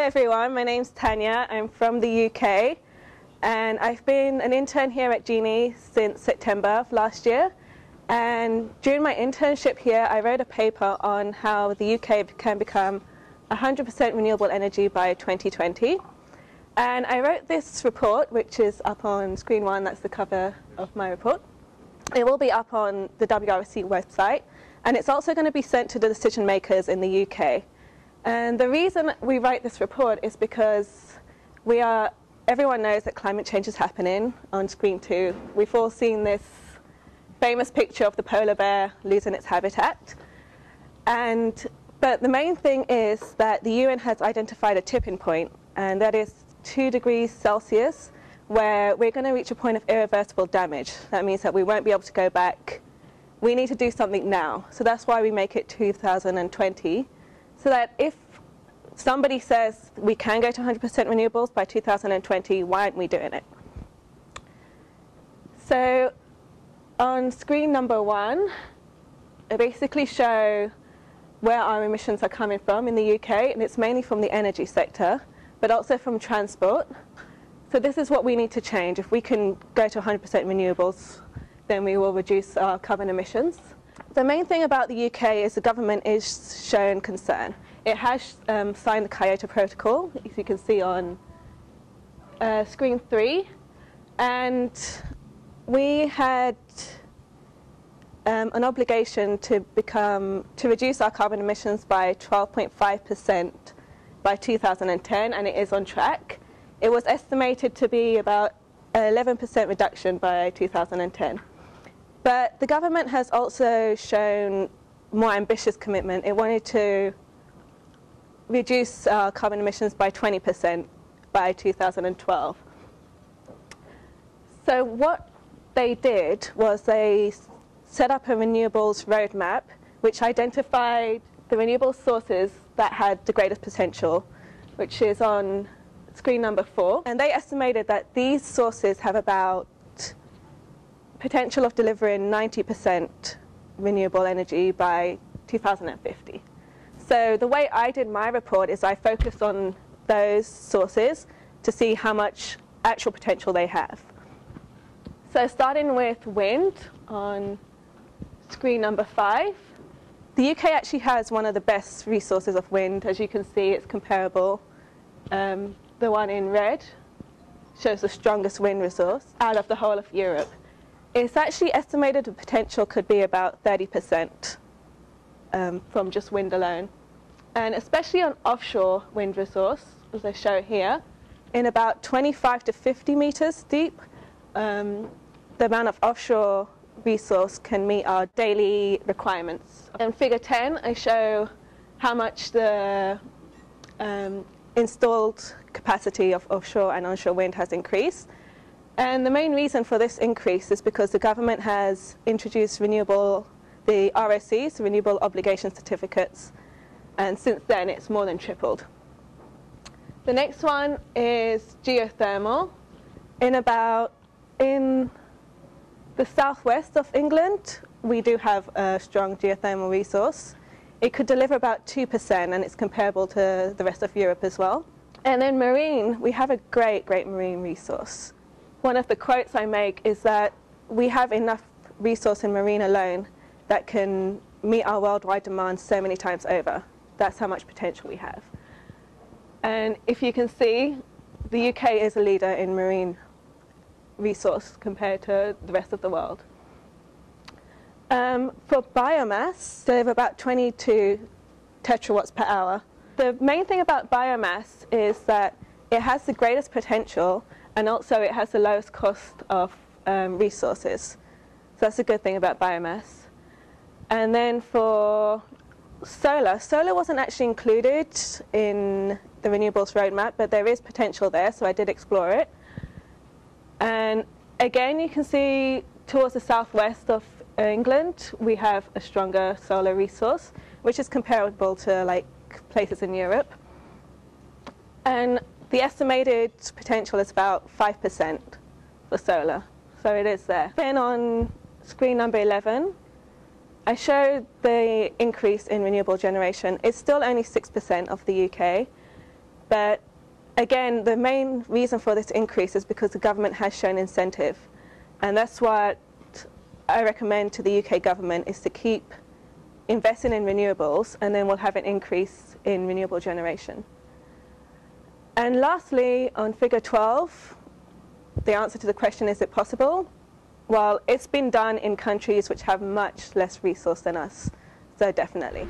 everyone, my name's Tania. I'm from the UK and I've been an intern here at GENI since September of last year. And during my internship here, I wrote a paper on how the UK can become 100% renewable energy by 2020. And I wrote this report, which is up on screen one. That's the cover of my report. It will be up on the WRC website, and it's also going to be sent to the decision makers in the UK. And the reason we write this report is because everyone knows that climate change is happening. On screen two, we've all seen this famous picture of the polar bear losing its habitat. But the main thing is that the UN has identified a tipping point, and that is 2 degrees Celsius, where we're going to reach a point of irreversible damage. That means that we won't be able to go back. We need to do something now. So that's why we make it 2020. So that if somebody says we can go to 100% renewables by 2020, why aren't we doing it? So on screen number one, I basically show where our emissions are coming from in the UK, and it's mainly from the energy sector, but also from transport. So this is what we need to change. If we can go to 100% renewables, then we will reduce our carbon emissions. The main thing about the UK is the government is showing concern. It has signed the Kyoto Protocol, as you can see on screen 3. And we had an obligation to reduce our carbon emissions by 12.5% by 2010, and it is on track. It was estimated to be about 11% reduction by 2010. But the government has also shown more ambitious commitment. It wanted to reduce our carbon emissions by 20% by 2012. So what they did was they set up a renewables roadmap which identified the renewable sources that had the greatest potential, which is on screen number 4. And they estimated that these sources have about potential of delivering 90% renewable energy by 2050. So the way I did my report is I focused on those sources to see how much actual potential they have. So starting with wind on screen number 5, the UK actually has one of the best resources of wind. As you can see, it's comparable. The one in red shows the strongest wind resource out of the whole of Europe. It's actually estimated the potential could be about 30% from just wind alone. And especially on offshore wind resource, as I show here, in about 25 to 50 meters deep, the amount of offshore resource can meet our daily requirements. In figure 10, I show how much the installed capacity of offshore and onshore wind has increased. And the main reason for this increase is because the government has introduced the ROCs, Renewable Obligation Certificates, and since then it's more than tripled. The next one is geothermal. In the southwest of England, we do have a strong geothermal resource. It could deliver about 2%, and it's comparable to the rest of Europe as well. And then marine, we have a great marine resource. One of the quotes I make is that we have enough resource in marine alone that can meet our worldwide demand so many times over. That's how much potential we have. And if you can see, the UK is a leader in marine resource compared to the rest of the world. For biomass, they have about 22 tetrawatts per hour. The main thing about biomass is that it has the greatest potential, and also it has the lowest cost of resources. So that's a good thing about biomass. And then for solar wasn't actually included in the renewables roadmap, but there is potential there, so I did explore it. And again, you can see towards the southwest of England, we have a stronger solar resource, which is comparable to like places in Europe. And the estimated potential is about 5% for solar, so it is there. Then on screen number 11, I showed the increase in renewable generation. It's still only 6% of the UK, But again, the main reason for this increase is because the government has shown incentive. And that's what I recommend to the UK government, is to keep investing in renewables, and then we'll have an increase in renewable generation. And lastly, on figure 12, the answer to the question, is it possible? Well, it's been done in countries which have much less resource than us, so definitely.